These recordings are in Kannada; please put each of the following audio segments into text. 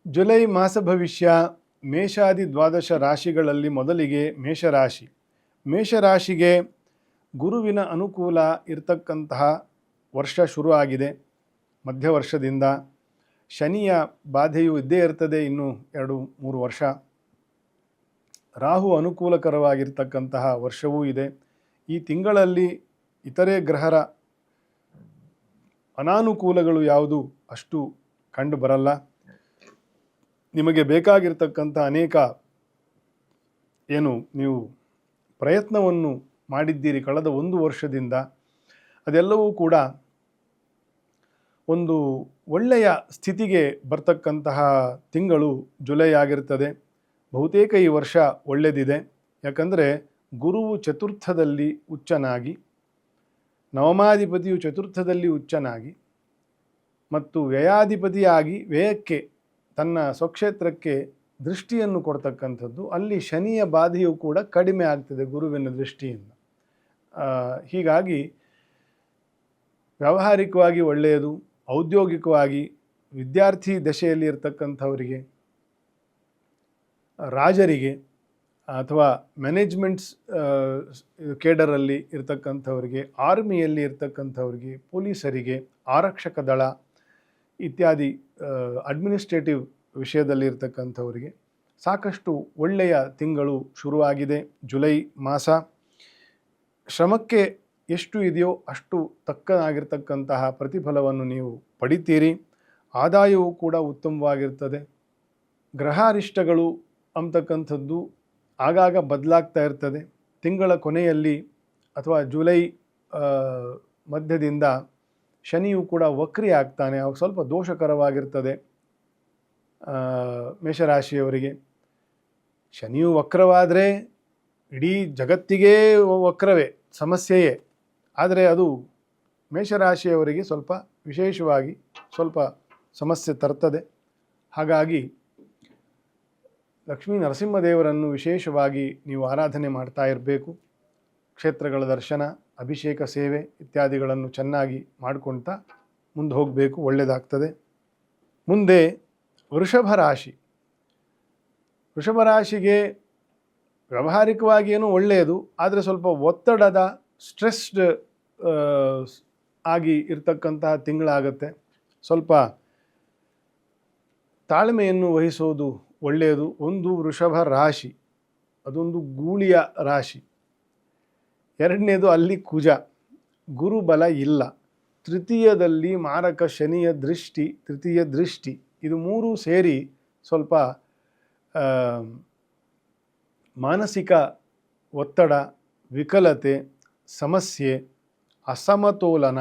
ಜುಲೈ ಮಾಸ ಭವಿಷ್ಯ ಮೇಷಾದಿ ದ್ವಾದಶ ರಾಶಿಗಳಲ್ಲಿ ಮೊದಲಿಗೆ ಮೇಷರಾಶಿ. ಮೇಷರಾಶಿಗೆ ಗುರುವಿನ ಅನುಕೂಲ ಇರತಕ್ಕಂತಹ ವರ್ಷ ಶುರು ಆಗಿದೆ. ಮಧ್ಯ ವರ್ಷದಿಂದ ಶನಿಯ ಬಾಧೆಯು ಇದ್ದೇ ಇರ್ತದೆ. ಇನ್ನು 2-3 ವರ್ಷ ರಾಹು ಅನುಕೂಲಕರವಾಗಿರ್ತಕ್ಕಂತಹ ವರ್ಷವೂ ಇದೆ. ಈ ತಿಂಗಳಲ್ಲಿ ಇತರೆ ಗ್ರಹರ ಅನಾನುಕೂಲಗಳು ಯಾವುದು ಅಷ್ಟು ಕಂಡು ಬರಲ್ಲ. ನಿಮಗೆ ಬೇಕಾಗಿರ್ತಕ್ಕಂಥ ಅನೇಕ ನೀವು ಪ್ರಯತ್ನವನ್ನು ಮಾಡಿದ್ದೀರಿ ಕಳೆದ 1 ವರ್ಷದಿಂದ, ಅದೆಲ್ಲವೂ ಕೂಡ ಒಂದು ಒಳ್ಳೆಯ ಸ್ಥಿತಿಗೆ ಬರ್ತಕ್ಕಂತಹ ತಿಂಗಳು ಜುಲೈ ಆಗಿರ್ತದೆ. ಬಹುತೇಕ ಈ ವರ್ಷ ಒಳ್ಳೆಯದಿದೆ. ಯಾಕಂದರೆ ಗುರುವು ಚತುರ್ಥದಲ್ಲಿ ಉಚ್ಚನಾಗಿ, ನವಮಾಧಿಪತಿಯು ಚತುರ್ಥದಲ್ಲಿ ಉಚ್ಚನಾಗಿ ಮತ್ತು ವ್ಯಯಾಧಿಪತಿಯಾಗಿ ವ್ಯಯಕ್ಕೆ ತನ್ನ ಸ್ವಕ್ಷೇತ್ರಕ್ಕೆ ದೃಷ್ಟಿಯನ್ನು ಕೊಡ್ತಕ್ಕಂಥದ್ದು. ಅಲ್ಲಿ ಶನಿಯ ಬಾಧೆಯು ಕೂಡ ಕಡಿಮೆ ಆಗ್ತದೆ ಗುರುವಿನ ದೃಷ್ಟಿಯಿಂದ. ಹೀಗಾಗಿ ವ್ಯಾವಹಾರಿಕವಾಗಿ ಒಳ್ಳೆಯದು. ಔದ್ಯೋಗಿಕವಾಗಿ ವಿದ್ಯಾರ್ಥಿ ದಶೆಯಲ್ಲಿ ಇರ್ತಕ್ಕಂಥವರಿಗೆ, ರಾಜರಿಗೆ ಅಥವಾ ಮ್ಯಾನೇಜ್ಮೆಂಟ್ಸ್ ಕೇಡರಲ್ಲಿ ಇರ್ತಕ್ಕಂಥವರಿಗೆ, ಆರ್ಮಿಯಲ್ಲಿ ಇರ್ತಕ್ಕಂಥವರಿಗೆ, ಪೊಲೀಸರಿಗೆ, ಆರಕ್ಷಕ ದಳ ಇತ್ಯಾದಿ ಅಡ್ಮಿನಿಸ್ಟ್ರೇಟಿವ್ ವಿಷಯದಲ್ಲಿ ಇರ್ತಕ್ಕಂಥವರಿಗೆ ಸಾಕಷ್ಟು ಒಳ್ಳೆಯ ತಿಂಗಳು ಶುರುವಾಗಿದೆ ಜುಲೈ ಮಾಸ. ಶ್ರಮಕ್ಕೆ ಎಷ್ಟು ಇದೆಯೋ ಅಷ್ಟು ತಕ್ಕನಾಗಿರ್ತಕ್ಕಂತಹ ಪ್ರತಿಫಲವನ್ನು ನೀವು ಪಡಿತೀರಿ. ಆದಾಯವೂ ಕೂಡ ಉತ್ತಮವಾಗಿರ್ತದೆ. ಗ್ರಹಾರಿಷ್ಟಗಳು ಅಂತಕ್ಕಂಥದ್ದು ಆಗಾಗ ಬದಲಾಗ್ತಾ ಇರ್ತದೆ. ತಿಂಗಳ ಕೊನೆಯಲ್ಲಿ ಅಥವಾ ಜುಲೈ ಮಧ್ಯದಿಂದ ಶನಿಯು ಕೂಡ ವಕ್ರಿ ಆಗ್ತಾನೆ. ಅವು ಸ್ವಲ್ಪ ದೋಷಕರವಾಗಿರ್ತದೆ ಮೇಷರಾಶಿಯವರಿಗೆ. ಶನಿಯು ವಕ್ರವಾದರೆ ಇಡೀ ಜಗತ್ತಿಗೇ ವಕ್ರವೇ, ಸಮಸ್ಯೆಯೇ. ಆದರೆ ಅದು ಮೇಷರಾಶಿಯವರಿಗೆ ಸ್ವಲ್ಪ ವಿಶೇಷವಾಗಿ ಸ್ವಲ್ಪ ಸಮಸ್ಯೆ ತರ್ತದೆ. ಹಾಗಾಗಿ ಲಕ್ಷ್ಮೀ ನರಸಿಂಹದೇವರನ್ನು ವಿಶೇಷವಾಗಿ ನೀವು ಆರಾಧನೆ ಮಾಡ್ತಾ ಇರಬೇಕು. ಕ್ಷೇತ್ರಗಳ ದರ್ಶನ, ಅಭಿಷೇಕ ಸೇವೆ ಇತ್ಯಾದಿಗಳನ್ನು ಚೆನ್ನಾಗಿ ಮಾಡ್ಕೊಳ್ತಾ ಮುಂದೆ ಹೋಗಬೇಕು, ಒಳ್ಳೆಯದಾಗ್ತದೆ. ಮುಂದೆ ವೃಷಭ ರಾಶಿ. ವೃಷಭ ರಾಶಿಗೆ ವ್ಯಾವಹಾರಿಕವಾಗಿ ಏನೂ ಒಳ್ಳೆಯದು, ಆದರೆ ಸ್ವಲ್ಪ ಒತ್ತಡದ ಸ್ಟ್ರೆಸ್ಡ್ ಆಗಿ ಇರ್ತಕ್ಕಂತಹ ತಿಂಗಳಾಗತ್ತೆ. ಸ್ವಲ್ಪ ತಾಳ್ಮೆಯನ್ನು ವಹಿಸೋದು ಒಳ್ಳೆಯದು. ಒಂದು ವೃಷಭ ರಾಶಿ ಅದೊಂದು ಗೂಳಿಯ ರಾಶಿ. ಎರಡನೇದು ಅಲ್ಲಿ ಕುಜ, ಗುರುಬಲ ಇಲ್ಲ. ತೃತೀಯದಲ್ಲಿ ಮಾರಕ ಶನಿಯ ದೃಷ್ಟಿ, ತೃತೀಯ ದೃಷ್ಟಿ, ಇದು ಮೂರೂ ಸೇರಿ ಸ್ವಲ್ಪ ಮಾನಸಿಕ ಒತ್ತಡ, ವಿಕಲತೆ, ಸಮಸ್ಯೆ, ಅಸಮತೋಲನ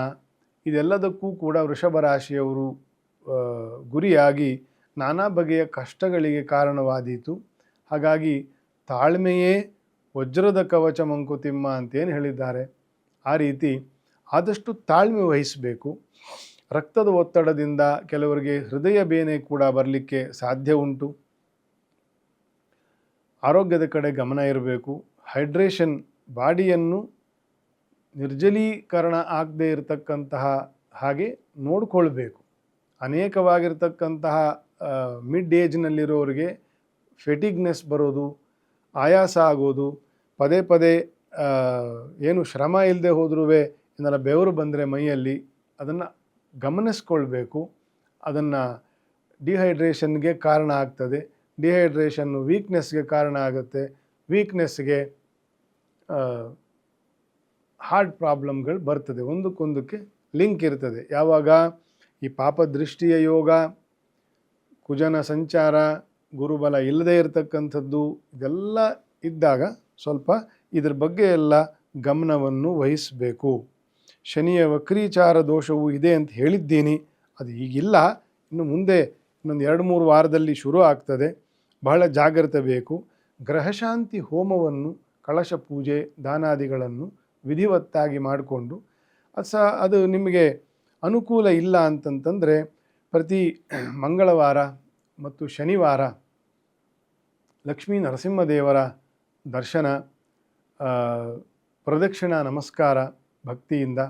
ಇದೆಲ್ಲದಕ್ಕೂ ಕೂಡ ವೃಷಭ ರಾಶಿಯವರು ಗುರಿಯಾಗಿ ನಾನಾ ಬಗೆಯ ಕಷ್ಟಗಳಿಗೆ ಕಾರಣವಾದೀತು. ಹಾಗಾಗಿ ತಾಳ್ಮೆಯೇ ವಜ್ರದ ಕವಚ ಮಂಕುತಿಮ್ಮ ಅಂತೇನು ಹೇಳಿದ್ದಾರೆ, ಆ ರೀತಿ ಆದಷ್ಟು ತಾಳ್ಮೆ ವಹಿಸಬೇಕು. ರಕ್ತದ ಒತ್ತಡದಿಂದ ಕೆಲವರಿಗೆ ಹೃದಯ ಬೇನೆ ಕೂಡ ಬರಲಿಕ್ಕೆ ಸಾಧ್ಯ ಉಂಟು. ಆರೋಗ್ಯದ ಕಡೆ ಗಮನ ಇರಬೇಕು. ಹೈಡ್ರೇಷನ್, ಬಾಡಿಯನ್ನು ನಿರ್ಜಲೀಕರಣ ಆಗದೇ ಇರತಕ್ಕಂತಹ ಹಾಗೆ ನೋಡಿಕೊಳ್ಬೇಕು. ಅನೇಕವಾಗಿರ್ತಕ್ಕಂತಹ ಮಿಡ್ ಏಜ್ನಲ್ಲಿರೋರಿಗೆ ಫೆಟಿಗ್ನೆಸ್ ಬರೋದು, ಆಯಾಸ ಆಗೋದು, ಪದೇ ಪದೇ ಏನು ಶ್ರಮ ಇಲ್ಲದೆ ಹೋದ್ರೂ ಏನಾರ ಬೆವರು ಬಂದರೆ ಮೈಯಲ್ಲಿ ಅದನ್ನು ಗಮನಿಸ್ಕೊಳ್ಬೇಕು. ಅದನ್ನು ಡಿಹೈಡ್ರೇಷನ್ಗೆ ಕಾರಣ ಆಗ್ತದೆ. ಡಿಹೈಡ್ರೇಷನ್ನು ವೀಕ್ನೆಸ್ಗೆ ಕಾರಣ ಆಗುತ್ತೆ. ವೀಕ್ನೆಸ್ಗೆ ಹಾರ್ಟ್ ಪ್ರಾಬ್ಲಮ್ಗಳು ಬರ್ತದೆ. ಒಂದಕ್ಕೊಂದಕ್ಕೆ ಲಿಂಕ್ ಇರ್ತದೆ. ಯಾವಾಗ ಈ ಪಾಪದೃಷ್ಟಿಯ ಯೋಗ, ಕುಜನ ಸಂಚಾರ, ಗುರುಬಲ ಇಲ್ಲದೇ ಇರತಕ್ಕಂಥದ್ದು ಇದೆಲ್ಲ ಇದ್ದಾಗ ಸ್ವಲ್ಪ ಇದ್ರ ಬಗ್ಗೆ ಎಲ್ಲ ಗಮನವನ್ನು ವಹಿಸಬೇಕು. ಶನಿಯ ವಕ್ರೀಚಾರ ದೋಷವೂ ಇದೆ ಅಂತ ಹೇಳಿದ್ದೀನಿ. ಅದು ಈಗಿಲ್ಲ, ಇನ್ನು ಮುಂದೆ ಇನ್ನೊಂದು 2-3 ವಾರದಲ್ಲಿ ಶುರು ಆಗ್ತದೆ. ಬಹಳ ಜಾಗ್ರತೆ ಬೇಕು. ಗ್ರಹಶಾಂತಿ ಹೋಮವನ್ನು, ಕಳಶ ಪೂಜೆ, ದಾನಾದಿಗಳನ್ನು ವಿಧಿವತ್ತಾಗಿ ಮಾಡಿಕೊಂಡು ಅದು ನಿಮಗೆ ಅನುಕೂಲ ಇಲ್ಲ ಅಂತಂತಂದರೆ ಪ್ರತಿ ಮಂಗಳವಾರ ಮತ್ತು ಶನಿವಾರ ಲಕ್ಷ್ಮೀ ನರಸಿಂಹದೇವರ ದರ್ಶನ, ಪ್ರದಕ್ಷಿಣಾ ನಮಸ್ಕಾರ ಭಕ್ತಿಯಿಂದ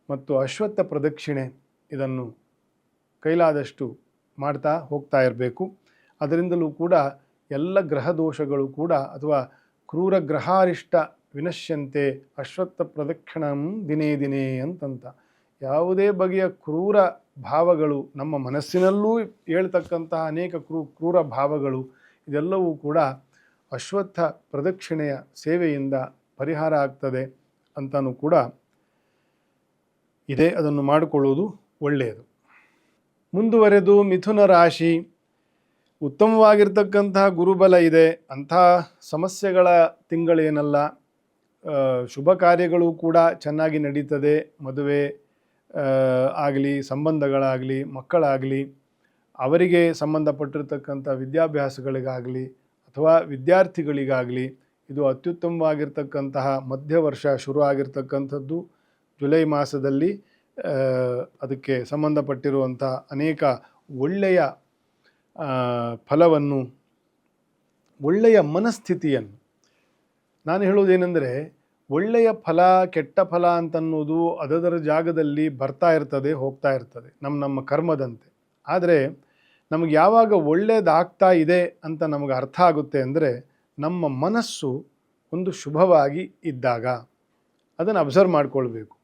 ಮತ್ತು ಅಶ್ವತ್ಥ ಪ್ರದಕ್ಷಿಣೆ ಇದನ್ನು ಕೈಲಾದಷ್ಟು ಮಾಡ್ತಾ ಹೋಗ್ತಾ ಇರಬೇಕು. ಅದರಿಂದಲೂ ಕೂಡ ಎಲ್ಲ ಗ್ರಹ ದೋಷಗಳು ಕೂಡ ಅಥವಾ ಕ್ರೂರ ಗ್ರಹಾರಿಷ್ಟ ವಿನಶ್ಯಂತೆ ಅಶ್ವತ್ಥ ಪ್ರದಕ್ಷಿಣಂ ದಿನೇ ದಿನೇ ಅಂತಂತ. ಯಾವುದೇ ಬಗೆಯ ಕ್ರೂರ ಭಾವಗಳು ನಮ್ಮ ಮನಸ್ಸಿನಲ್ಲೂ ಹೇಳ್ತಕ್ಕಂತಹ ಅನೇಕ ಕ್ರೂರ ಭಾವಗಳು ಇದೆಲ್ಲವೂ ಕೂಡ ಅಶ್ವತ್ಥ ಪ್ರದಕ್ಷಿಣೆಯ ಸೇವೆಯಿಂದ ಪರಿಹಾರ ಆಗ್ತದೆ ಅಂತಲೂ ಕೂಡ ಇದೆ. ಅದನ್ನು ಮಾಡಿಕೊಳ್ಳುವುದು ಒಳ್ಳೆಯದು. ಮುಂದುವರೆದು ಮಿಥುನ ರಾಶಿ, ಉತ್ತಮವಾಗಿರ್ತಕ್ಕಂತಹ ಗುರುಬಲ ಇದೆ. ಅಂಥ ಸಮಸ್ಯೆಗಳ ತಿಂಗಳೇನಲ್ಲ. ಶುಭ ಕಾರ್ಯಗಳು ಕೂಡ ಚೆನ್ನಾಗಿ ನಡೀತದೆ. ಮದುವೆ ಆಗಲಿ, ಸಂಬಂಧಗಳಾಗಲಿ, ಮಕ್ಕಳಾಗಲಿ, ಅವರಿಗೆ ಸಂಬಂಧಪಟ್ಟಿರ್ತಕ್ಕಂಥ ವಿದ್ಯಾಭ್ಯಾಸಗಳಿಗಾಗಲಿ ಅಥವಾ ವಿದ್ಯಾರ್ಥಿಗಳಿಗಾಗಲಿ ಇದು ಅತ್ಯುತ್ತಮವಾಗಿರ್ತಕ್ಕಂತಹ ಮಧ್ಯವರ್ಷ ಶುರು ಆಗಿರ್ತಕ್ಕಂಥದ್ದು. ಜುಲೈ ಮಾಸದಲ್ಲಿ ಅದಕ್ಕೆ ಸಂಬಂಧಪಟ್ಟಿರುವಂಥ ಅನೇಕ ಒಳ್ಳೆಯ ಫಲವನ್ನು, ಒಳ್ಳೆಯ ಮನಸ್ಥಿತಿಯನ್ನು, ನಾನು ಹೇಳುವುದೇನೆಂದರೆ ಒಳ್ಳೆಯ ಫಲ ಕೆಟ್ಟ ಫಲ ಅಂತನ್ನೋದು ಅದರ ಜಾಗದಲ್ಲಿ ಬರ್ತಾ ಇರ್ತದೆ, ಹೋಗ್ತಾ ಇರ್ತದೆ ನಮ್ಮ ಕರ್ಮದಂತೆ. ಆದರೆ ನಮಗೆ ಯಾವಾಗ ಒಳ್ಳೆಯದಾಗ್ತಾ ಇದೆ ಅಂತ ನಮಗೆ ಅರ್ಥ ಆಗುತ್ತೆ ಅಂದರೆ ನಮ್ಮ ಮನಸ್ಸು ಒಂದು ಶುಭವಾಗಿ ಇದ್ದಾಗ ಅದನ್ನು ಅಬ್ಸರ್ವ್ ಮಾಡಿಕೊಳ್ಬೇಕು.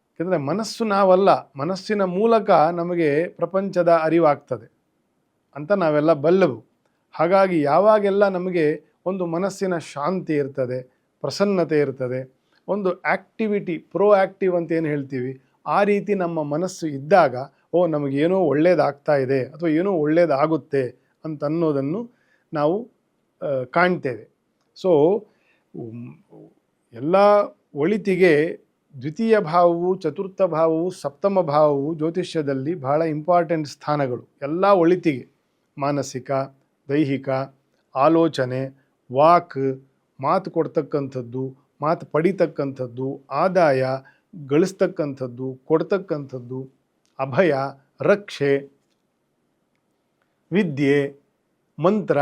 ಯಾಕೆಂದರೆ ಮನಸ್ಸು ನಾವಲ್ಲ, ಮನಸ್ಸಿನ ಮೂಲಕ ನಮಗೆ ಪ್ರಪಂಚದ ಅರಿವಾಗ್ತದೆ ಅಂತ ನಾವೆಲ್ಲ ಬಲ್ಲವು. ಹಾಗಾಗಿ ಯಾವಾಗೆಲ್ಲ ನಮಗೆ ಒಂದು ಮನಸ್ಸಿನ ಶಾಂತಿ ಇರ್ತದೆ, ಪ್ರಸನ್ನತೆ ಇರ್ತದೆ, ಒಂದು ಆ್ಯಕ್ಟಿವಿಟಿ, ಪ್ರೋ ಆ್ಯಕ್ಟಿವ್ ಅಂತ ಏನು ಹೇಳ್ತೀವಿ, ಆ ರೀತಿ ನಮ್ಮ ಮನಸ್ಸು ಇದ್ದಾಗ ನಮಗೇನೋ ಒಳ್ಳೆಯದಾಗ್ತಾ ಇದೆ ಅಥವಾ ಏನೋ ಒಳ್ಳೆಯದಾಗುತ್ತೆ ಅಂತ ಅನ್ನೋದನ್ನು ನಾವು ಕಾಣ್ತೇವೆ. ಸೊ ಎಲ್ಲ ಒಳಿತಿಗೆ ದ್ವಿತೀಯ ಭಾವವು, ಚತುರ್ಥ ಭಾವವು, ಸಪ್ತಮ ಭಾವವು ಜ್ಯೋತಿಷ್ಯದಲ್ಲಿ ಬಹಳ ಇಂಪಾರ್ಟೆಂಟ್ ಸ್ಥಾನಗಳು. ಎಲ್ಲ ಒಳಿತಿಗೆ ಮಾನಸಿಕ, ದೈಹಿಕ, ಆಲೋಚನೆ, ವಾಕ್, ಮಾತು ಕೊಡ್ತಕ್ಕಂಥದ್ದು, ಮಾತು ಪಡಿತಕ್ಕಂಥದ್ದು, ಆದಾಯ ಗಳಿಸ್ತಕ್ಕಂಥದ್ದು, ಕೊಡ್ತಕ್ಕಂಥದ್ದು, ಅಭಯ, ರಕ್ಷೆ, ವಿದ್ಯೆ, ಮಂತ್ರ,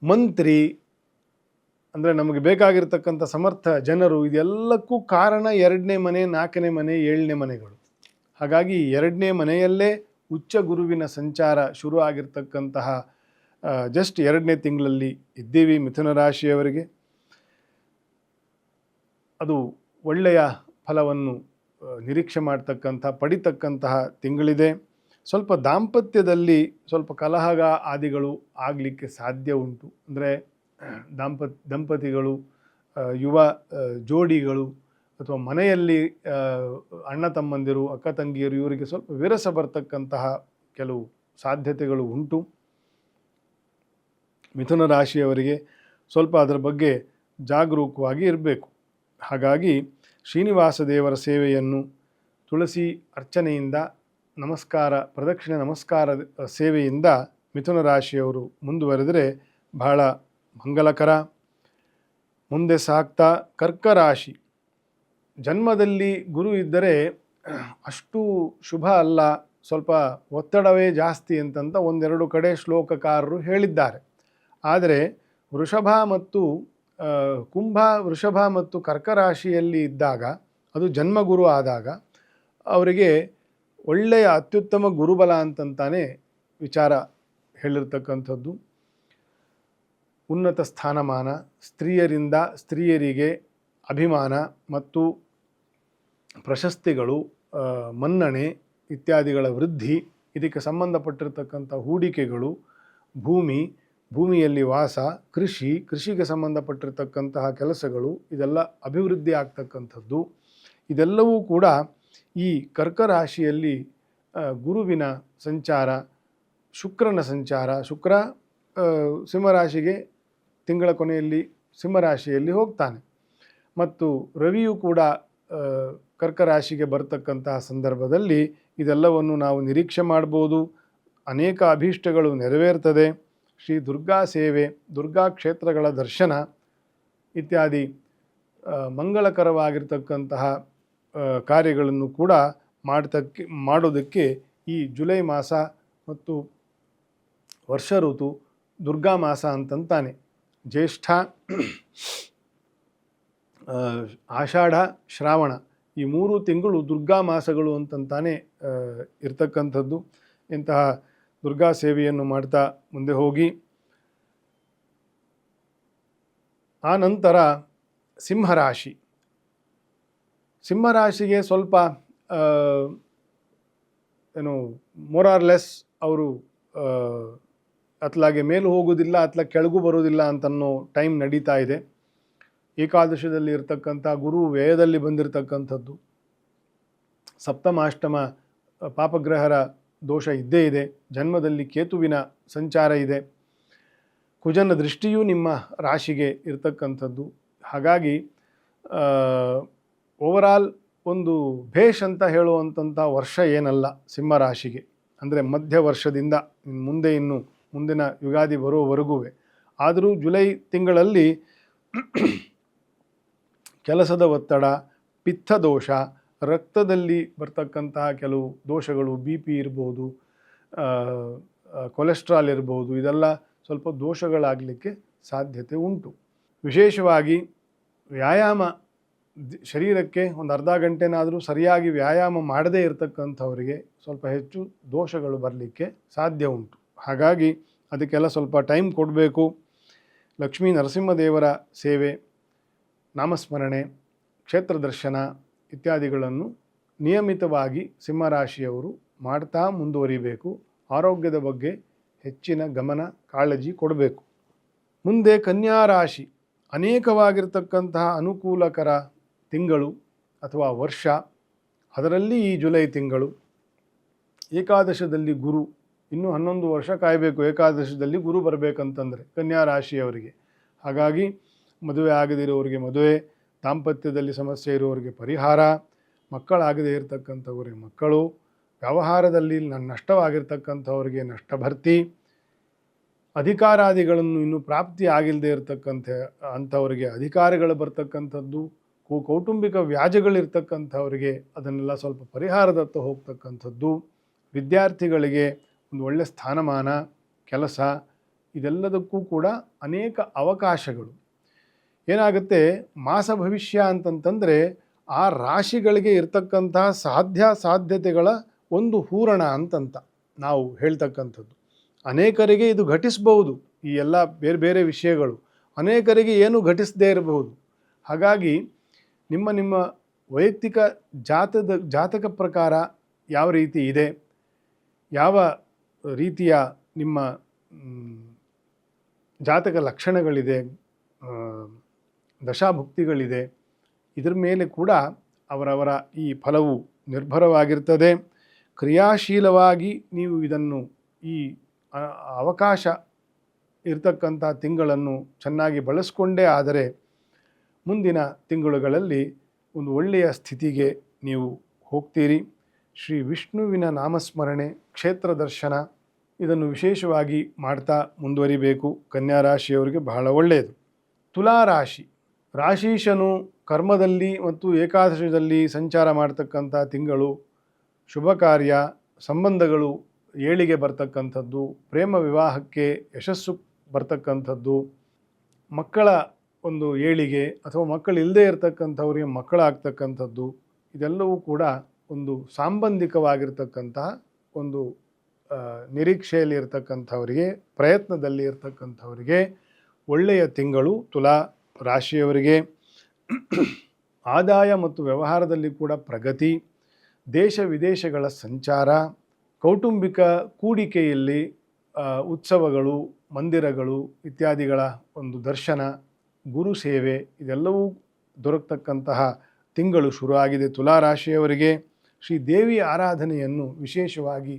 ಮಂತ್ರಿ ಅಂದರೆ ನಮಗೆ ಬೇಕಾಗಿರ್ತಕ್ಕಂಥ ಸಮರ್ಥ ಜನರು, ಇದೆಲ್ಲಕ್ಕೂ ಕಾರಣ 2ನೇ ಮನೆ, 4ನೇ ಮನೆ, 7ನೇ ಮನೆಗಳು. ಹಾಗಾಗಿ 2ನೇ ಮನೆಯಲ್ಲೇ ಉಚ್ಚ ಗುರುವಿನ ಸಂಚಾರ ಶುರು ಆಗಿರ್ತಕ್ಕಂತಹ ಜಸ್ಟ್ 2ನೇ ತಿಂಗಳಲ್ಲಿ ಇದ್ದೀವಿ ಮಿಥುನ ರಾಶಿಯವರಿಗೆ. ಅದು ಒಳ್ಳೆಯ ಫಲವನ್ನು ನಿರೀಕ್ಷೆ ಮಾಡ್ತಕ್ಕಂಥ, ಪಡಿತಕ್ಕಂತಹ ತಿಂಗಳಿದೆ. ಸ್ವಲ್ಪ ದಾಂಪತ್ಯದಲ್ಲಿ ಸ್ವಲ್ಪ ಕಲಹಗ ಆದಿಗಳು ಆಗಲಿಕ್ಕೆ ಸಾಧ್ಯ ಉಂಟು. ಅಂದರೆ ದಂಪತಿಗಳು, ಯುವ ಜೋಡಿಗಳು ಅಥವಾ ಮನೆಯಲ್ಲಿ ಅಣ್ಣ ತಮ್ಮಂದಿರು, ಅಕ್ಕ ತಂಗಿಯರು, ಇವರಿಗೆ ಸ್ವಲ್ಪ ವಿರಸ ಬರ್ತಕ್ಕಂತಹ ಕೆಲವು ಸಾಧ್ಯತೆಗಳು ಉಂಟು. ಮಿಥುನ ರಾಶಿಯವರಿಗೆ ಸ್ವಲ್ಪ ಅದರ ಬಗ್ಗೆ ಜಾಗರೂಕವಾಗಿ ಇರಬೇಕು. ಹಾಗಾಗಿ ಶ್ರೀನಿವಾಸ ದೇವರ ಸೇವೆಯನ್ನು, ತುಳಸಿ ಅರ್ಚನೆಯಿಂದ, ನಮಸ್ಕಾರ, ಪ್ರದಕ್ಷಿಣೆ ನಮಸ್ಕಾರ ಸೇವೆಯಿಂದ ಮಿಥುನ ರಾಶಿಯವರು ಮುಂದುವರೆದರೆ ಬಹಳ ಮಂಗಲಕರ. ಮುಂದೆ ಸಾಗ್ತಾ ಕರ್ಕರಾಶಿ, ಜನ್ಮದಲ್ಲಿ ಗುರು ಇದ್ದರೆ ಅಷ್ಟು ಶುಭ ಅಲ್ಲ, ಸ್ವಲ್ಪ ಒತ್ತಡವೇ ಜಾಸ್ತಿ ಅಂತಂತ ಒಂದೆರಡು ಕಡೆ ಶ್ಲೋಕಕಾರರು ಹೇಳಿದ್ದಾರೆ. ಆದರೆ ವೃಷಭ ಮತ್ತು ಕುಂಭ, ವೃಷಭ ಮತ್ತು ಕರ್ಕರಾಶಿಯಲ್ಲಿ ಇದ್ದಾಗ, ಅದು ಜನ್ಮಗುರು ಆದಾಗ ಅವರಿಗೆ ಒಳ್ಳೆಯ ಅತ್ಯುತ್ತಮ ಗುರುಬಲ ಅಂತಂತಾನೆ ವಿಚಾರ ಹೇಳಿರ್ತಕ್ಕಂಥದ್ದು. ಉನ್ನತ ಸ್ಥಾನಮಾನ, ಸ್ತ್ರೀಯರಿಂದ ಸ್ತ್ರೀಯರಿಗೆ ಅಭಿಮಾನ ಮತ್ತು ಪ್ರಶಸ್ತಿಗಳು, ಮನ್ನಣೆ ಇತ್ಯಾದಿಗಳ ವೃದ್ಧಿ, ಇದಕ್ಕೆ ಸಂಬಂಧಪಟ್ಟಿರ್ತಕ್ಕಂಥ ಹೂಡಿಕೆಗಳು, ಭೂಮಿಯಲ್ಲಿ ವಾಸ, ಕೃಷಿಗೆ ಸಂಬಂಧಪಟ್ಟಿರ್ತಕ್ಕಂತಹ ಕೆಲಸಗಳು, ಇದೆಲ್ಲ ಅಭಿವೃದ್ಧಿ ಆಗ್ತಕ್ಕಂಥದ್ದು. ಇದೆಲ್ಲವೂ ಕೂಡ ಈ ಕರ್ಕರಾಶಿಯಲ್ಲಿ ಗುರುವಿನ ಸಂಚಾರ, ಶುಕ್ರನ ಸಂಚಾರ, ಶುಕ್ರ ಸಿಂಹರಾಶಿಗೆ ತಿಂಗಳ ಕೊನೆಯಲ್ಲಿ ಸಿಂಹರಾಶಿಯಲ್ಲಿ ಹೋಗ್ತಾನೆ ಮತ್ತು ರವಿಯು ಕೂಡ ಕರ್ಕರಾಶಿಗೆ ಬರ್ತಕ್ಕಂತಹ ಸಂದರ್ಭದಲ್ಲಿ ಇದೆಲ್ಲವನ್ನು ನಾವು ನಿರೀಕ್ಷೆ ಮಾಡ್ಬೋದು. ಅನೇಕ ಅಭೀಷ್ಟಗಳು ನೆರವೇರ್ತದೆ. ಶ್ರೀ ದುರ್ಗಾ ಸೇವೆ, ದುರ್ಗಾ ಕ್ಷೇತ್ರಗಳ ದರ್ಶನ ಇತ್ಯಾದಿ ಮಂಗಳಕರವಾಗಿರ್ತಕ್ಕಂತಹ ಕಾರ್ಯಗಳನ್ನು ಕೂಡ ಮಾಡೋದಕ್ಕೆ ಈ ಜುಲೈ ಮಾಸ ಮತ್ತು ವರ್ಷ ಋತು ದುರ್ಗಾ ಮಾಸ ಅಂತಂತಾನೆ. ಜ್ಯೇಷ್ಠ, ಆಷಾಢ, ಶ್ರಾವಣ ಈ 3 ತಿಂಗಳು ದುರ್ಗಾ ಮಾಸಗಳು ಅಂತಂತಾನೆ ಇರ್ತಕ್ಕಂಥದ್ದು. ಇಂತಹ ದುರ್ಗಾ ಸೇವೆಯನ್ನು ಮಾಡ್ತಾ ಮುಂದೆ ಹೋಗಿ. ಆ ನಂತರ ಸಿಂಹರಾಶಿ. ಸಿಂಹರಾಶಿಗೆ ಸ್ವಲ್ಪ ಏನು ಮೋರ್ ಆರ್ ಲೆಸ್ ಅವರು ಅತ್ಲಾಗೆ ಮೇಲೂ ಹೋಗೋದಿಲ್ಲ, ಅತ್ಲ ಕೆಳಗೂ ಬರೋದಿಲ್ಲ ಅಂತನ್ನೋ ಟೈಮ್ ನಡೀತಾ ಇದೆ. ಏಕಾದಶದಲ್ಲಿ ಇರ್ತಕ್ಕಂಥ ಗುರು ವ್ಯಯದಲ್ಲಿ ಬಂದಿರತಕ್ಕಂಥದ್ದು. ಸಪ್ತಮಾಷ್ಟಮ ಪಾಪಗ್ರಹರ ದೋಷ ಇದ್ದೇ ಇದೆ. ಜನ್ಮದಲ್ಲಿ ಕೇತುವಿನ ಸಂಚಾರ ಇದೆ. ಕುಜನ ದೃಷ್ಟಿಯೂ ನಿಮ್ಮ ರಾಶಿಗೆ ಇರ್ತಕ್ಕಂಥದ್ದು. ಹಾಗಾಗಿ ಓವರಾಲ್ ಒಂದು ಭೇಷ್ ಅಂತ ಹೇಳುವಂಥ ವರ್ಷ ಏನಲ್ಲ ಸಿಂಹರಾಶಿಗೆ. ಅಂದರೆ ಮಧ್ಯ ವರ್ಷದಿಂದ ಮುಂದೆ ಇನ್ನು ಮುಂದಿನ ಯುಗಾದಿ ಬರೋವರೆಗೂ. ಆದರೂ ಜುಲೈ ತಿಂಗಳಲ್ಲಿ ಕೆಲಸದ ಒತ್ತಡ, ಪಿತ್ತ ದೋಷ, ರಕ್ತದಲ್ಲಿ ಬರ್ತಕ್ಕಂತಹ ಕೆಲವು ದೋಷಗಳು, BP ಇರ್ಬೋದು, ಕೊಲೆಸ್ಟ್ರಾಲ್ ಇರ್ಬೋದು, ಇದೆಲ್ಲ ಸ್ವಲ್ಪ ದೋಷಗಳಾಗಲಿಕ್ಕೆ ಸಾಧ್ಯತೆ ಉಂಟು. ವಿಶೇಷವಾಗಿ ವ್ಯಾಯಾಮ, ಶರೀರಕ್ಕೆ ಒಂದು ಅರ್ಧ ಗಂಟೆನಾದರೂ ಸರಿಯಾಗಿ ವ್ಯಾಯಾಮ ಮಾಡದೇ ಇರತಕ್ಕಂಥವರಿಗೆ ಸ್ವಲ್ಪ ಹೆಚ್ಚು ದೋಷಗಳು ಬರಲಿಕ್ಕೆ ಸಾಧ್ಯ ಉಂಟು. ಹಾಗಾಗಿ ಅದಕ್ಕೆಲ್ಲ ಸ್ವಲ್ಪ ಟೈಮ್ ಕೊಡಬೇಕು. ಲಕ್ಷ್ಮೀ ನರಸಿಂಹದೇವರ ಸೇವೆ, ನಾಮಸ್ಮರಣೆ, ಕ್ಷೇತ್ರ ದರ್ಶನ ಇತ್ಯಾದಿಗಳನ್ನು ನಿಯಮಿತವಾಗಿ ಸಿಂಹರಾಶಿಯವರು ಮಾಡ್ತಾ ಮುಂದುವರಿಬೇಕು. ಆರೋಗ್ಯದ ಬಗ್ಗೆ ಹೆಚ್ಚಿನ ಗಮನ, ಕಾಳಜಿ ಕೊಡಬೇಕು. ಮುಂದೆ ಕನ್ಯಾ ರಾಶಿ. ಅನೇಕವಾಗಿರ್ತಕ್ಕಂತಹ ಅನುಕೂಲಕರ ತಿಂಗಳು ಅಥವಾ ವರ್ಷ, ಅದರಲ್ಲಿ ಈ ಜುಲೈ ತಿಂಗಳು. ಏಕಾದಶದಲ್ಲಿ ಗುರು, ಇನ್ನೂ 11 ವರ್ಷ ಕಾಯಬೇಕು ಏಕಾದಶದಲ್ಲಿ ಗುರು ಬರಬೇಕಂತಂದರೆ ಕನ್ಯಾ ರಾಶಿಯವರಿಗೆ. ಹಾಗಾಗಿ ಮದುವೆ ಆಗದಿರೋರಿಗೆ ಮದುವೆ, ದಾಂಪತ್ಯದಲ್ಲಿ ಸಮಸ್ಯೆ ಇರುವವರಿಗೆ ಪರಿಹಾರ, ಮಕ್ಕಳಾಗದೇ ಇರತಕ್ಕಂಥವ್ರಿಗೆ ಮಕ್ಕಳು, ವ್ಯವಹಾರದಲ್ಲಿ ನಷ್ಟವಾಗಿರ್ತಕ್ಕಂಥವ್ರಿಗೆ ನಷ್ಟ ಭರ್ತಿ, ಅಧಿಕಾರಾದಿಗಳನ್ನು ಇನ್ನೂ ಪ್ರಾಪ್ತಿ ಆಗಿಲ್ಲದೆ ಅಂಥವರಿಗೆ ಅಧಿಕಾರಗಳು ಬರ್ತಕ್ಕಂಥದ್ದು, ಕೌಟುಂಬಿಕ ವ್ಯಾಜ್ಯಗಳಿರ್ತಕ್ಕಂಥವರಿಗೆ ಅದನ್ನೆಲ್ಲ ಸ್ವಲ್ಪ ಪರಿಹಾರದತ್ತ ಹೋಗ್ತಕ್ಕಂಥದ್ದು, ವಿದ್ಯಾರ್ಥಿಗಳಿಗೆ ಒಂದು ಒಳ್ಳೆಯ ಸ್ಥಾನಮಾನ, ಕೆಲಸ, ಇದೆಲ್ಲದಕ್ಕೂ ಕೂಡ ಅನೇಕ ಅವಕಾಶಗಳು. ಏನಾಗುತ್ತೆ, ಮಾಸ ಭವಿಷ್ಯ ಅಂತಂತಂದರೆ ಆ ರಾಶಿಗಳಿಗೆ ಇರ್ತಕ್ಕಂತಹ ಸಾಧ್ಯತೆಗಳ ಒಂದು ಹೂರಣ ಅಂತಂತ ನಾವು ಹೇಳ್ತಕ್ಕಂಥದ್ದು. ಅನೇಕರಿಗೆ ಇದು ಘಟಿಸಬಹುದು, ಈ ಎಲ್ಲ ಬೇರೆ ಬೇರೆ ವಿಷಯಗಳು. ಅನೇಕರಿಗೆ ಏನು ಘಟಿಸದೇ ಇರಬಹುದು. ಹಾಗಾಗಿ ನಿಮ್ಮ ವೈಯಕ್ತಿಕ ಜಾತಕ ಪ್ರಕಾರ ಯಾವ ರೀತಿ ಇದೆ, ಯಾವ ರೀತಿಯ ನಿಮ್ಮ ಜಾತಕ ಲಕ್ಷಣಗಳಿದೆ, ದಶಾಭುಕ್ತಿಗಳಿದೆ, ಇದರ ಮೇಲೆ ಕೂಡ ಅವರವರ ಈ ಫಲವು ನಿರ್ಭರವಾಗಿರ್ತದೆ. ಕ್ರಿಯಾಶೀಲವಾಗಿ ನೀವು ಇದನ್ನು ಈ ಅವಕಾಶ ಇರತಕ್ಕಂಥ ತಿಂಗಳನ್ನು ಚೆನ್ನಾಗಿ ಬಳಸ್ಕೊಂಡೇ ಆದರೆ ಮುಂದಿನ ತಿಂಗಳುಗಳಲ್ಲಿ ಒಂದು ಒಳ್ಳೆಯ ಸ್ಥಿತಿಗೆ ನೀವು ಹೋಗ್ತೀರಿ. ಶ್ರೀ ವಿಷ್ಣುವಿನ ನಾಮಸ್ಮರಣೆ, ಕ್ಷೇತ್ರ ದರ್ಶನ ಇದನ್ನು ವಿಶೇಷವಾಗಿ ಮಾಡ್ತಾ ಮುಂದುವರಿಬೇಕು. ಕನ್ಯಾ ರಾಶಿಯವರಿಗೆ ಬಹಳ ಒಳ್ಳೆಯದು. ತುಲಾರಾಶಿ. ರಾಶೀಶನು ಕರ್ಮದಲ್ಲಿ ಮತ್ತು ಏಕಾದಶದಲ್ಲಿ ಸಂಚಾರ ಮಾಡ್ತಕ್ಕಂಥ ತಿಂಗಳು. ಶುಭ ಕಾರ್ಯ, ಸಂಬಂಧಗಳು ಏಳಿಗೆ ಬರ್ತಕ್ಕಂಥದ್ದು, ಪ್ರೇಮ ವಿವಾಹಕ್ಕೆ ಯಶಸ್ಸು ಬರ್ತಕ್ಕಂಥದ್ದು, ಮಕ್ಕಳ ಒಂದು ಏಳಿಗೆ ಅಥವಾ ಮಕ್ಕಳಿಲ್ಲದೆ ಇರತಕ್ಕಂಥವ್ರಿಗೆ ಮಕ್ಕಳಾಗ್ತಕ್ಕಂಥದ್ದು, ಇದೆಲ್ಲವೂ ಕೂಡ ಒಂದು ಸಾಂಬಂಧಿಕವಾಗಿರ್ತಕ್ಕಂತಹ ಒಂದು ನಿರೀಕ್ಷೆಯಲ್ಲಿ ಇರತಕ್ಕಂಥವರಿಗೆ, ಪ್ರಯತ್ನದಲ್ಲಿ ಇರತಕ್ಕಂಥವರಿಗೆ ಒಳ್ಳೆಯ ತಿಂಗಳು ತುಲಾ ರಾಶಿಯವರಿಗೆ. ಆದಾಯ ಮತ್ತು ವ್ಯವಹಾರದಲ್ಲಿ ಕೂಡ ಪ್ರಗತಿ, ದೇಶ ವಿದೇಶಗಳ ಸಂಚಾರ, ಕೌಟುಂಬಿಕ ಕೂಡಿಕೆಯಲ್ಲಿ ಉತ್ಸವಗಳು, ಮಂದಿರಗಳು ಇತ್ಯಾದಿಗಳ ಒಂದು ದರ್ಶನ, ಗುರು ಸೇವೆ ಇದೆಲ್ಲವೂ ದೊರಕತಕ್ಕಂತಹ ತಿಂಗಳು ಶುರುವಾಗಿದೆ ತುಲಾರಾಶಿಯವರಿಗೆ. ಶ್ರೀ ದೇವಿ ಆರಾಧನೆಯನ್ನು ವಿಶೇಷವಾಗಿ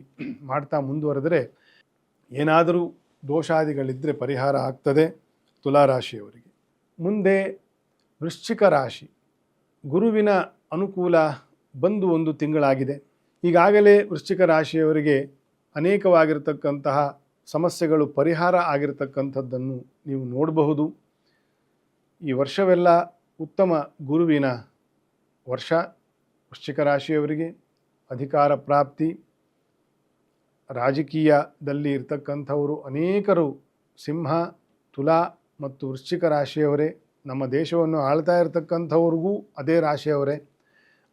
ಮಾಡ್ತಾ ಮುಂದುವರೆದರೆ ಏನಾದರೂ ದೋಷಾದಿಗಳಿದ್ದರೆ ಪರಿಹಾರ ಆಗ್ತದೆ ತುಲಾರಾಶಿಯವರಿಗೆ. ಮುಂದೆ ವೃಶ್ಚಿಕ ರಾಶಿ. ಗುರುವಿನ ಅನುಕೂಲ ಬಂದು ಒಂದು ತಿಂಗಳಾಗಿದೆ. ಈಗಾಗಲೇ ವೃಶ್ಚಿಕ ರಾಶಿಯವರಿಗೆ ಅನೇಕವಾಗಿರ್ತಕ್ಕಂತಹ ಸಮಸ್ಯೆಗಳು ಪರಿಹಾರ ಆಗಿರ್ತಕ್ಕಂಥದ್ದನ್ನು ನೀವು ನೋಡಬಹುದು. ಈ ವರ್ಷವೆಲ್ಲ ಉತ್ತಮ ಗುರುವಿನ ವರ್ಷ. ವೃಶ್ಚಿಕ ರಾಶಿಯವರಿಗೆ ಅಧಿಕಾರ ಪ್ರಾಪ್ತಿ, ರಾಜಕೀಯದಲ್ಲಿ ಇರ್ತಕ್ಕಂಥವರು ಅನೇಕರು ಸಿಂಹ, ತುಲಾ ಮತ್ತು ವೃಶ್ಚಿಕ ರಾಶಿಯವರೇ. ನಮ್ಮ ದೇಶವನ್ನು ಆಳ್ತಾ ಇರತಕ್ಕಂಥವ್ರಿಗೂ ಅದೇ ರಾಶಿಯವರೇ.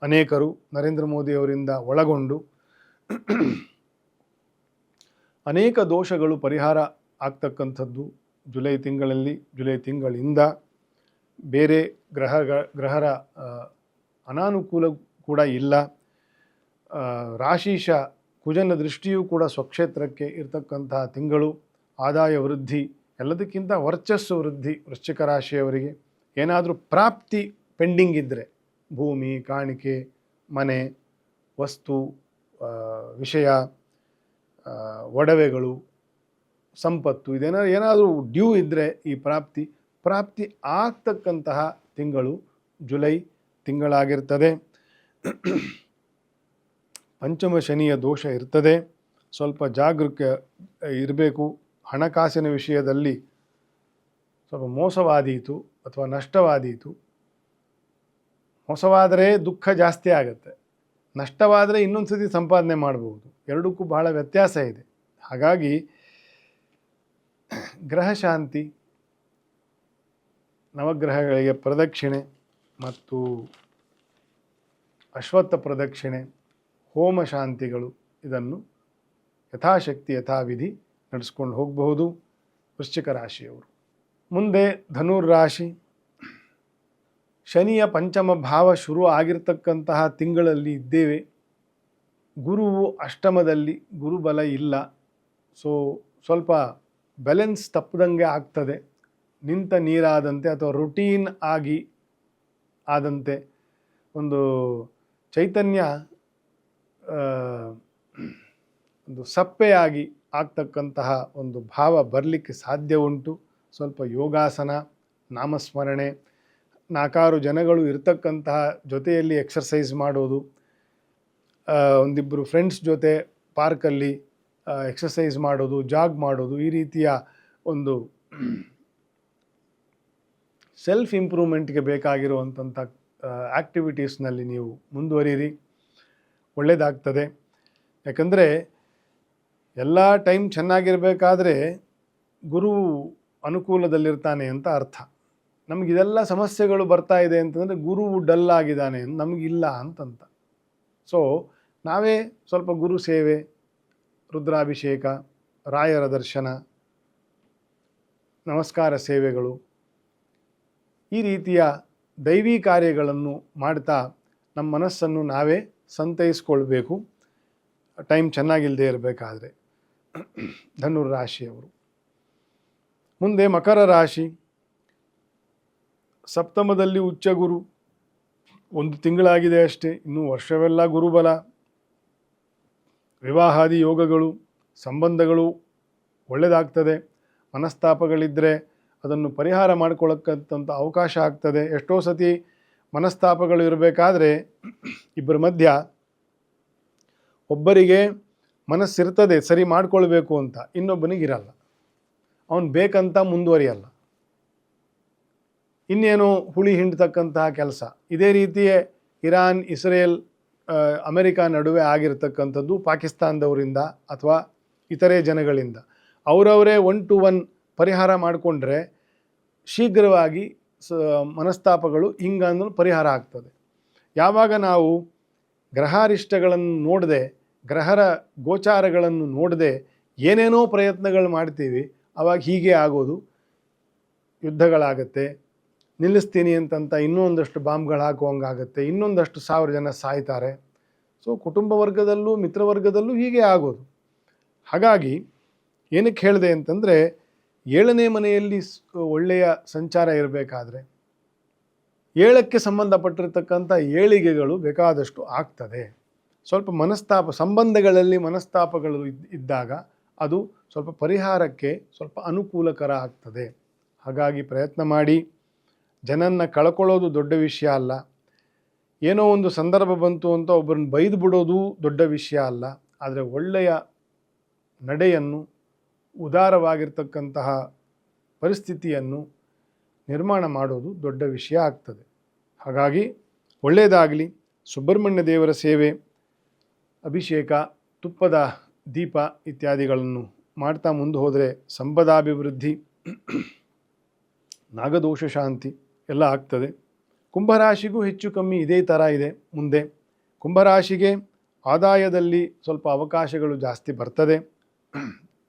ಅನೇಕರು ನರೇಂದ್ರ ಮೋದಿಯವರಿಂದ ಒಳಗೊಂಡು ಅನೇಕ ದೋಷಗಳು ಪರಿಹಾರ ಆಗ್ತಕ್ಕಂಥದ್ದು ಜುಲೈ ತಿಂಗಳಿಂದ. ಬೇರೆ ಗ್ರಹರ ಅನಾನುಕೂಲ ಕೂಡ ಇಲ್ಲ. ರಾಶೀಶ ಕುಜನ ದೃಷ್ಟಿಯೂ ಕೂಡ ಸ್ವಕ್ಷೇತ್ರಕ್ಕೆ ಇರತಕ್ಕಂತಹ ತಿಂಗಳು. ಆದಾಯ ವೃದ್ಧಿ, ಎಲ್ಲದಕ್ಕಿಂತ ವರ್ಚಸ್ಸು ವೃದ್ಧಿ. ವೃಶ್ಚಿಕ ರಾಶಿಯವರಿಗೆ ಏನಾದರೂ ಪ್ರಾಪ್ತಿ ಪೆಂಡಿಂಗ್ ಇದ್ದರೆ, ಭೂಮಿ, ಕಾಣಿಕೆ, ಮನೆ, ವಸ್ತು, ವಿಷಯ, ಒಡವೆಗಳು, ಸಂಪತ್ತು, ಏನಾದರೂ ಡ್ಯೂ ಇದ್ದರೆ ಈ ಪ್ರಾಪ್ತಿ ಆಗ್ತಕ್ಕಂತಹ ತಿಂಗಳು ಜುಲೈ ತಿಂಗಳಾಗಿರ್ತದೆ. ಪಂಚಮ ಶನಿಯ ದೋಷ ಇರ್ತದೆ. ಸ್ವಲ್ಪ ಜಾಗರೂಕ ಇರಬೇಕು. ಹಣಕಾಸಿನ ವಿಷಯದಲ್ಲಿ ಸ್ವಲ್ಪ ಮೋಸವಾದೀತು ಅಥವಾ ನಷ್ಟವಾದೀತು. ಮೋಸವಾದರೆ ದುಃಖ ಜಾಸ್ತಿ ಆಗುತ್ತೆ, ನಷ್ಟವಾದರೆ ಇನ್ನೊಂದು ಸತಿ ಸಂಪಾದನೆ ಮಾಡ್ಬೋದು. ಎರಡಕ್ಕೂ ಬಹಳ ವ್ಯತ್ಯಾಸ ಇದೆ. ಹಾಗಾಗಿ ಗ್ರಹ ಶಾಂತಿ, ನವಗ್ರಹಗಳಿಗೆ ಪ್ರದಕ್ಷಿಣೆ ಮತ್ತು ಅಶ್ವತ್ಥ ಪ್ರದಕ್ಷಿಣೆ, ಹೋಮ ಶಾಂತಿಗಳು, ಇದನ್ನು ಯಥಾಶಕ್ತಿ ಯಥಾವಿಧಿ ನಡೆಸ್ಕೊಂಡು ಹೋಗಬಹುದು ವೃಶ್ಚಿಕ ರಾಶಿಯವರು. ಮುಂದೆ ಧನುರ್ ರಾಶಿ. ಶನಿಯ ಪಂಚಮ ಭಾವ ಶುರು ಆಗಿರ್ತಕ್ಕಂತಹ ತಿಂಗಳಲ್ಲಿ ಇದ್ದೇವೆ. ಗುರುವು ಅಷ್ಟಮದಲ್ಲಿ, ಗುರುಬಲ ಇಲ್ಲ. ಸೊ ಸ್ವಲ್ಪ ಬ್ಯಾಲೆನ್ಸ್ ತಪ್ಪದಂಗೆ ಆಗ್ತದೆ. ನಿಂತ ನೀರಾದಂತೆ ಅಥವಾ ರುಟೀನ್ ಆದಂತೆ ಒಂದು ಚೈತನ್ಯ ಒಂದು ಸಪ್ಪೆಯಾಗಿ ಆಗ್ತಕ್ಕಂತಹ ಒಂದು ಭಾವ ಬರಲಿಕ್ಕೆ ಸಾಧ್ಯ ಉಂಟು. ಸ್ವಲ್ಪ ಯೋಗಾಸನ, ನಾಮಸ್ಮರಣೆ, 4-6 ಜನಗಳು ಇರತಕ್ಕಂತಹ ಜೊತೆಯಲ್ಲಿ ಎಕ್ಸರ್ಸೈಸ್ ಮಾಡೋದು, ಒಂದಿಬ್ಬರು ಫ್ರೆಂಡ್ಸ್ ಜೊತೆ ಪಾರ್ಕಲ್ಲಿ ಎಕ್ಸರ್ಸೈಸ್ ಮಾಡೋದು, ಜಾಗ್ ಮಾಡೋದು, ಈ ರೀತಿಯ ಒಂದು ಸೆಲ್ಫ್ ಇಂಪ್ರೂವ್ಮೆಂಟ್ಗೆ ಬೇಕಾಗಿರುವಂಥ ಆ್ಯಕ್ಟಿವಿಟೀಸ್ನಲ್ಲಿ ನೀವು ಮುಂದುವರಿಯಿರಿ, ಒಳ್ಳೆಯದಾಗ್ತದೆ. ಯಾಕಂದರೆ ಎಲ್ಲ ಟೈಮ್ ಚೆನ್ನಾಗಿರಬೇಕಾದ್ರೆ ಗುರು ಅನುಕೂಲದಲ್ಲಿರ್ತಾನೆ ಅಂತ ಅರ್ಥ. ನಮಗಿದೆಲ್ಲ ಸಮಸ್ಯೆಗಳು ಬರ್ತಾ ಇದೆ ಅಂತಂದರೆ ಗುರುವು ಡಲ್ ಆಗಿದ್ದಾನೆ ನಮಗಿಲ್ಲ ಅಂತಂತ. ಸೊ ನಾವೇ ಸ್ವಲ್ಪ ಗುರು ಸೇವೆ, ರುದ್ರಾಭಿಷೇಕ, ರಾಯರ ದರ್ಶನ, ನಮಸ್ಕಾರ ಸೇವೆಗಳು, ಈ ರೀತಿಯ ದೈವಿ ಕಾರ್ಯಗಳನ್ನು ಮಾಡ್ತಾ ನಮ್ಮ ಮನಸ್ಸನ್ನು ನಾವೇ ಸಂತೈಸ್ಕೊಳ್ಬೇಕು, ಟೈಮ್ ಚೆನ್ನಾಗಿಲ್ಲದೆ ಇರಬೇಕಾದ್ರೆ. ಧನುರ್ ರಾಶಿಯವರು. ಮುಂದೆ ಮಕರ ರಾಶಿ. ಸಪ್ತಮದಲ್ಲಿ ಉಚ್ಚ ಗುರು, 1 ತಿಂಗಳಾಗಿದೆ ಅಷ್ಟೇ, ಇನ್ನೂ ವರ್ಷವೆಲ್ಲ ಗುರುಬಲ. ವಿವಾಹಾದಿ ಯೋಗಗಳು, ಸಂಬಂಧಗಳು ಒಳ್ಳೆಯದಾಗ್ತದೆ. ಮನಸ್ತಾಪಗಳಿದ್ದರೆ ಅದನ್ನು ಪರಿಹಾರ ಮಾಡಿಕೊಳ್ಳಕ್ಕಂಥ ಅವಕಾಶ ಆಗ್ತದೆ. ಎಷ್ಟೋ ಸತಿ ಮನಸ್ತಾಪಗಳು ಇರಬೇಕಾದ್ರೆ ಇಬ್ಬರ ಮಧ್ಯ ಒಬ್ಬರಿಗೆ ಮನಸ್ಸಿರ್ತದೆ ಸರಿ ಮಾಡಿಕೊಳ್ಬೇಕು ಅಂತ, ಇನ್ನೊಬ್ಬನಿಗಿರಲ್ಲ. ಅವನು ಬೇಕಂತ ಮುಂದುವರಿಯಲ್ಲ, ಇನ್ನೇನು ಹುಳಿ ಹಿಂಡ್ತಕ್ಕಂತಹ ಕೆಲಸ. ಇದೇ ರೀತಿಯೇ ಇರಾನ್, ಇಸ್ರೇಲ್, ಅಮೆರಿಕ ನಡುವೆ ಆಗಿರ್ತಕ್ಕಂಥದ್ದು ಪಾಕಿಸ್ತಾನದವರಿಂದ ಅಥವಾ ಇತರೆ ಜನಗಳಿಂದ. ಅವರವರೇ 1 to 1 ಪರಿಹಾರ ಮಾಡಿಕೊಂಡ್ರೆ ಶೀಘ್ರವಾಗಿ ಮನಸ್ತಾಪಗಳು ಹಿಂಗಂದ್ರೂ ಪರಿಹಾರ ಆಗ್ತದೆ. ಯಾವಾಗ ನಾವು ಗ್ರಹಾರಿಷ್ಟಗಳನ್ನು ನೋಡದೆ, ಗ್ರಹರ ಗೋಚಾರಗಳನ್ನು ನೋಡದೆ ಏನೇನೋ ಪ್ರಯತ್ನಗಳು ಮಾಡ್ತೀವಿ, ಆವಾಗ ಹೀಗೆ ಆಗೋದು. ಯುದ್ಧಗಳಾಗತ್ತೆ, ನಿಲ್ಲಿಸ್ತೀನಿ ಅಂತಂತ ಇನ್ನೊಂದಷ್ಟು ಬಾಂಬ್ಗಳು ಹಾಕುವಂಗಾಗತ್ತೆ, ಇನ್ನೊಂದಷ್ಟು 1000 ಜನ ಸಾಯ್ತಾರೆ. ಸೊ ಕುಟುಂಬ ವರ್ಗದಲ್ಲೂ ಮಿತ್ರವರ್ಗದಲ್ಲೂ ಹೀಗೆ ಆಗೋದು. ಹಾಗಾಗಿ ಏನಕ್ಕೆ ಹೇಳಿದೆ ಅಂತಂದರೆ, 7ನೇ ಮನೆಯಲ್ಲಿ ಒಳ್ಳೆಯ ಸಂಚಾರ ಇರಬೇಕಾದ್ರೆ 7ಕ್ಕೆ ಸಂಬಂಧಪಟ್ಟಿರ್ತಕ್ಕಂಥ ಏಳಿಗೆಗಳು ಬೇಕಾದಷ್ಟು ಆಗ್ತದೆ. ಸ್ವಲ್ಪ ಸಂಬಂಧಗಳಲ್ಲಿ ಮನಸ್ತಾಪಗಳು ಇದ್ದಾಗ ಅದು ಸ್ವಲ್ಪ ಪರಿಹಾರಕ್ಕೆ ಸ್ವಲ್ಪ ಅನುಕೂಲಕರ ಆಗ್ತದೆ. ಹಾಗಾಗಿ ಪ್ರಯತ್ನ ಮಾಡಿ. ಜನನ್ನು ಕಳ್ಕೊಳ್ಳೋದು ದೊಡ್ಡ ವಿಷಯ ಅಲ್ಲ. ಏನೋ ಒಂದು ಸಂದರ್ಭ ಬಂತು ಅಂತ ಒಬ್ಬರನ್ನ ಬೈದು ಬಿಡೋದು ದೊಡ್ಡ ವಿಷಯ ಅಲ್ಲ. ಆದರೆ ಒಳ್ಳೆಯ ನಡೆಯನ್ನು, ಉದಾರವಾಗಿರ್ತಕ್ಕಂತಹ ಪರಿಸ್ಥಿತಿಯನ್ನು ನಿರ್ಮಾಣ ಮಾಡೋದು ದೊಡ್ಡ ವಿಷಯ ಆಗ್ತದೆ. ಹಾಗಾಗಿ ಒಳ್ಳೆಯದಾಗಲಿ. ಸುಬ್ರಹ್ಮಣ್ಯ ದೇವರ ಸೇವೆ, ಅಭಿಷೇಕ, ತುಪ್ಪದ ದೀಪ ಇತ್ಯಾದಿಗಳನ್ನು ಮಾಡ್ತಾ ಮುಂದೆ ಹೋದರೆ ಸಂಪದಾಭಿವೃದ್ಧಿ, ನಾಗದೋಷ ಶಾಂತಿ ಎಲ್ಲ ಆಗ್ತದೆ. ಕುಂಭರಾಶಿಗೂ ಹೆಚ್ಚು ಕಮ್ಮಿ ಇದೇ ಥರ ಇದೆ. ಮುಂದೆ ಕುಂಭರಾಶಿಗೆ ಆದಾಯದಲ್ಲಿ ಸ್ವಲ್ಪ ಅವಕಾಶಗಳು ಜಾಸ್ತಿ ಬರ್ತದೆ.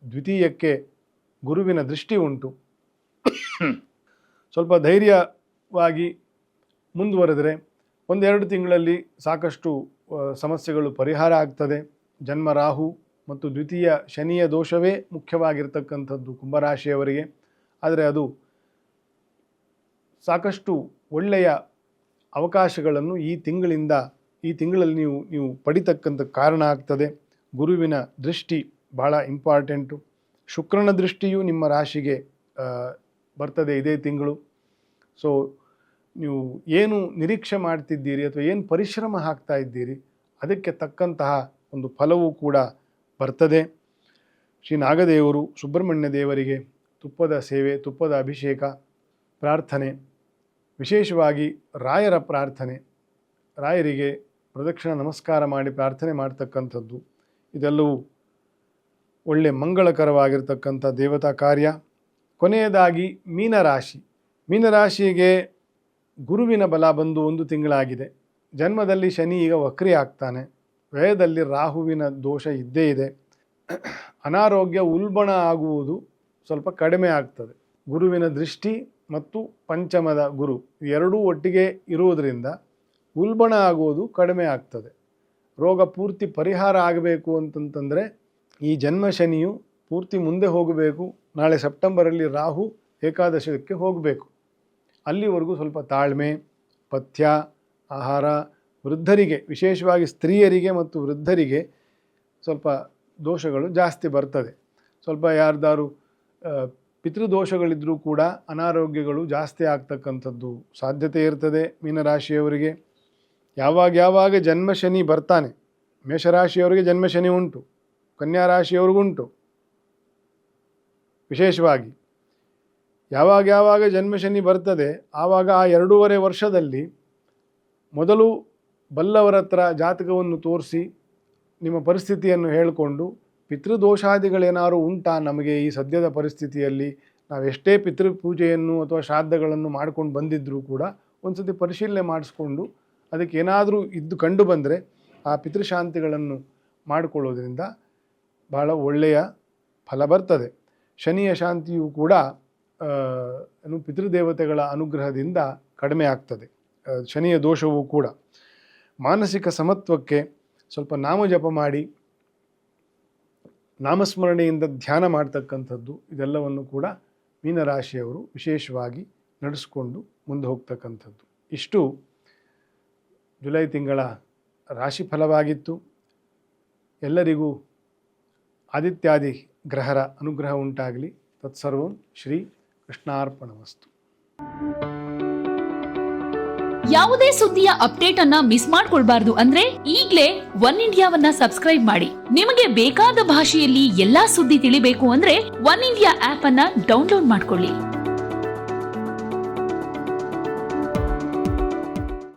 ದ್ವಿತೀಯಕ್ಕೆ ಗುರುವಿನ ದೃಷ್ಟಿ ಉಂಟು. ಸ್ವಲ್ಪ ಧೈರ್ಯವಾಗಿ ಮುಂದುವರೆದರೆ 1-2 ತಿಂಗಳಲ್ಲಿ ಸಾಕಷ್ಟು ಸಮಸ್ಯೆಗಳು ಪರಿಹಾರ ಆಗ್ತದೆ. ಜನ್ಮ ರಾಹು ಮತ್ತು ದ್ವಿತೀಯ ಶನಿಯ ದೋಷವೇ ಮುಖ್ಯವಾಗಿರ್ತಕ್ಕಂಥದ್ದು ಕುಂಭರಾಶಿಯವರಿಗೆ. ಆದರೆ ಅದು ಸಾಕಷ್ಟು ಒಳ್ಳೆಯ ಅವಕಾಶಗಳನ್ನು ಈ ತಿಂಗಳಲ್ಲಿ ನೀವು ಪಡಿತಕ್ಕಂಥ ಕಾರಣ ಆಗ್ತದೆ. ಗುರುವಿನ ದೃಷ್ಟಿ ಭಾಳ ಇಂಪಾರ್ಟೆಂಟು. ಶುಕ್ರನ ದೃಷ್ಟಿಯು ನಿಮ್ಮ ರಾಶಿಗೆ ಬರ್ತದೆ ಇದೇ ತಿಂಗಳು. ಸೊ ನೀವು ಏನು ನಿರೀಕ್ಷೆ ಮಾಡ್ತಿದ್ದೀರಿ ಅಥವಾ ಏನು ಪರಿಶ್ರಮ ಹಾಕ್ತಾ ಇದ್ದೀರಿ ಅದಕ್ಕೆ ತಕ್ಕಂತಹ ಒಂದು ಫಲವೂ ಕೂಡ ಬರ್ತದೆ. ಶ್ರೀ ನಾಗದೇವರು, ಸುಬ್ರಹ್ಮಣ್ಯ ದೇವರಿಗೆ ತುಪ್ಪದ ಸೇವೆ, ತುಪ್ಪದ ಅಭಿಷೇಕ, ಪ್ರಾರ್ಥನೆ, ವಿಶೇಷವಾಗಿ ರಾಯರ ಪ್ರಾರ್ಥನೆ, ರಾಯರಿಗೆ ಪ್ರದಕ್ಷಿಣ ನಮಸ್ಕಾರ ಮಾಡಿ ಪ್ರಾರ್ಥನೆ ಮಾಡ್ತಕ್ಕಂಥದ್ದು ಇದೆಲ್ಲವೂ ಒಳ್ಳೆ ಮಂಗಳಕರವಾಗಿರ್ತಕ್ಕಂಥ ದೇವತಾ ಕಾರ್ಯ. ಕೊನೆಯದಾಗಿ ಮೀನರಾಶಿಗೆ ಗುರುವಿನ ಬಲ ಬಂದು 1 ತಿಂಗಳಾಗಿದೆ. ಜನ್ಮದಲ್ಲಿ ಶನಿ ಈಗ ವಕ್ರಿ ಆಗ್ತಾನೆ. ವ್ಯಯದಲ್ಲಿ ರಾಹುವಿನ ದೋಷ ಇದ್ದೇ ಇದೆ. ಅನಾರೋಗ್ಯ ಉಲ್ಬಣ ಆಗುವುದು ಸ್ವಲ್ಪ ಕಡಿಮೆ ಆಗ್ತದೆ. ಗುರುವಿನ ದೃಷ್ಟಿ ಮತ್ತು ಪಂಚಮದ ಗುರು ಎರಡೂ ಒಟ್ಟಿಗೆ ಇರುವುದರಿಂದ ಉಲ್ಬಣ ಆಗುವುದು ಕಡಿಮೆ ಆಗ್ತದೆ. ರೋಗ ಪೂರ್ತಿ ಪರಿಹಾರ ಆಗಬೇಕು ಅಂತಂತಂದರೆ ಈ ಜನ್ಮ ಶನಿಯು ಪೂರ್ತಿ ಮುಂದೆ ಹೋಗಬೇಕು. ನಾಳೆ ಸೆಪ್ಟೆಂಬರಲ್ಲಿ ರಾಹು ಏಕಾದಶಕ್ಕೆ ಹೋಗಬೇಕು. ಅಲ್ಲಿವರೆಗೂ ಸ್ವಲ್ಪ ತಾಳ್ಮೆ, ಪಥ್ಯ, ಆಹಾರ, ವೃದ್ಧರಿಗೆ ವಿಶೇಷವಾಗಿ ಸ್ತ್ರೀಯರಿಗೆ ಮತ್ತು ವೃದ್ಧರಿಗೆ ಸ್ವಲ್ಪ ದೋಷಗಳು ಜಾಸ್ತಿ ಬರ್ತದೆ. ಸ್ವಲ್ಪ ಯಾರ್ದಾರು ಪಿತೃದೋಷಗಳಿದ್ರೂ ಕೂಡ ಅನಾರೋಗ್ಯಗಳು ಜಾಸ್ತಿ ಆಗ್ತಕ್ಕಂಥದ್ದು ಸಾಧ್ಯತೆ ಇರ್ತದೆ ಮೀನರಾಶಿಯವರಿಗೆ. ಯಾವಾಗ ಜನ್ಮ ಶನಿ ಬರ್ತಾನೆ, ಮೇಷರಾಶಿಯವರಿಗೆ ಜನ್ಮ ಶನಿ ಉಂಟು, ಕನ್ಯಾ ರಾಶಿಯವ್ರಿಗುಂಟು. ವಿಶೇಷವಾಗಿ ಯಾವಾಗ ಜನ್ಮ ಶನಿ ಬರ್ತದೆ ಆವಾಗ ಆ 2.5 ವರ್ಷದಲ್ಲಿ ಮೊದಲು ಬಲ್ಲವರ ಹತ್ರ ಜಾತಕವನ್ನು ತೋರಿಸಿ ನಿಮ್ಮ ಪರಿಸ್ಥಿತಿಯನ್ನು ಹೇಳಿಕೊಂಡು ಪಿತೃದೋಷಾದಿಗಳೇನಾದ್ರು ಉಂಟಾ ನಮಗೆ ಈ ಸದ್ಯದ ಪರಿಸ್ಥಿತಿಯಲ್ಲಿ, ನಾವೆಷ್ಟೇ ಪಿತೃಪೂಜೆಯನ್ನು ಅಥವಾ ಶ್ರಾದ್ದಗಳನ್ನು ಮಾಡ್ಕೊಂಡು ಬಂದಿದ್ದರೂ ಕೂಡ ಒಂದು ಸತಿ ಪರಿಶೀಲನೆ ಮಾಡಿಸ್ಕೊಂಡು ಅದಕ್ಕೆ ಏನಾದರೂ ಕಂಡು ಬಂದರೆ ಆ ಪಿತೃಶಾಂತಿಗಳನ್ನು ಮಾಡಿಕೊಳ್ಳೋದ್ರಿಂದ ಭಾಳ ಒಳ್ಳೆಯ ಫಲ ಬರ್ತದೆ. ಶನಿಯ ಶಾಂತಿಯು ಕೂಡ ಪಿತೃದೇವತೆಗಳ ಅನುಗ್ರಹದಿಂದ ಕಡಿಮೆ ಆಗ್ತದೆ. ಶನಿಯ ದೋಷವೂ ಕೂಡ. ಮಾನಸಿಕ ಸಮತ್ವಕ್ಕೆ ಸ್ವಲ್ಪ ನಾಮಜಪ ಮಾಡಿ ನಾಮಸ್ಮರಣೆಯಿಂದ ಧ್ಯಾನ ಮಾಡ್ತಕ್ಕಂಥದ್ದು ಇದೆಲ್ಲವನ್ನು ಕೂಡ ಮೀನರಾಶಿಯವರು ವಿಶೇಷವಾಗಿ ನಡೆಸ್ಕೊಂಡು ಮುಂದೆ ಹೋಗ್ತಕ್ಕಂಥದ್ದು. ಇಷ್ಟು ಜುಲೈ ತಿಂಗಳ ರಾಶಿ ಫಲವಾಗಿತ್ತು. ಎಲ್ಲರಿಗೂ ಆದಿತ್ಯಾದಿ ಗ್ರಹರ ಅನುಗ್ರಹ ಉಂಟಾಗಲಿ. ತತ್ಸರ್ವಂ ಶ್ರೀ ಕೃಷ್ಣಾರ್ಪಣಮಸ್ತು. ಯಾವುದೇ ಸುದ್ದಿಯ ಅಪ್ಡೇಟ್ ಅನ್ನ ಮಿಸ್ ಮಾಡ್ಕೊಳ್ಬಾರ್ದು ಅಂದ್ರೆ ಈಗ್ಲೇ ಒನ್ ಇಂಡಿಯಾವನ್ನ ಸಬ್ಸ್ಕ್ರೈಬ್ ಮಾಡಿ. ನಿಮಗೆ ಬೇಕಾದ ಭಾಷೆಯಲ್ಲಿ ಎಲ್ಲಾ ಸುದ್ದಿ ತಿಳಿಬೇಕು ಅಂದ್ರೆ ಒನ್ ಇಂಡಿಯಾ ಆಪ್ ಅನ್ನ ಡೌನ್ಲೋಡ್ ಮಾಡ್ಕೊಳ್ಳಿ.